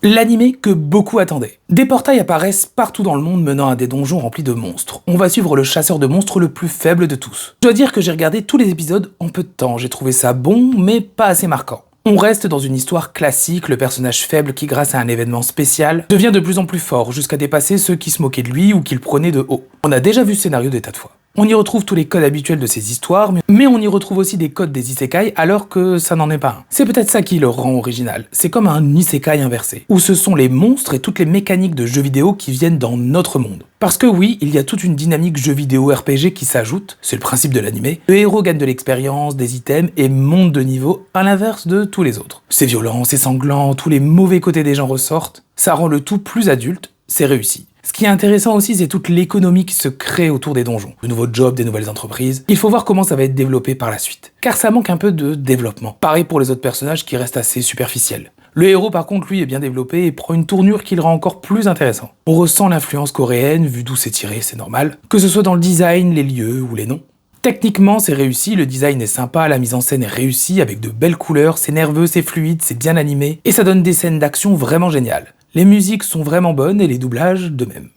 L'anime que beaucoup attendaient. Des portails apparaissent partout dans le monde menant à des donjons remplis de monstres. On va suivre le chasseur de monstres le plus faible de tous. Je dois dire que j'ai regardé tous les épisodes en peu de temps, j'ai trouvé ça bon, mais pas assez marquant. On reste dans une histoire classique, le personnage faible qui, grâce à un événement spécial, devient de plus en plus fort, jusqu'à dépasser ceux qui se moquaient de lui ou qui le prenaient de haut. On a déjà vu ce scénario des tas de fois. On y retrouve tous les codes habituels de ces histoires, mais on y retrouve aussi des codes des isekai alors que ça n'en est pas un. C'est peut-être ça qui le rend original, c'est comme un isekai inversé, où ce sont les monstres et toutes les mécaniques de jeux vidéo qui viennent dans notre monde. Parce que oui, il y a toute une dynamique jeu vidéo RPG qui s'ajoute, c'est le principe de l'anime. Le héros gagne de l'expérience, des items et monte de niveau à l'inverse de tous les autres. C'est violent, c'est sanglant, tous les mauvais côtés des gens ressortent, ça rend le tout plus adulte, c'est réussi. Ce qui est intéressant aussi, c'est toute l'économie qui se crée autour des donjons. De nouveaux jobs, des nouvelles entreprises. Il faut voir comment ça va être développé par la suite. Car ça manque un peu de développement. Pareil pour les autres personnages qui restent assez superficiels. Le héros par contre, lui, est bien développé et prend une tournure qui le rend encore plus intéressant. On ressent l'influence coréenne, vu d'où c'est tiré, c'est normal. Que ce soit dans le design, les lieux ou les noms. Techniquement, c'est réussi, le design est sympa, la mise en scène est réussie, avec de belles couleurs, c'est nerveux, c'est fluide, c'est bien animé, et ça donne des scènes d'action vraiment géniales. Les musiques sont vraiment bonnes et les doublages de même.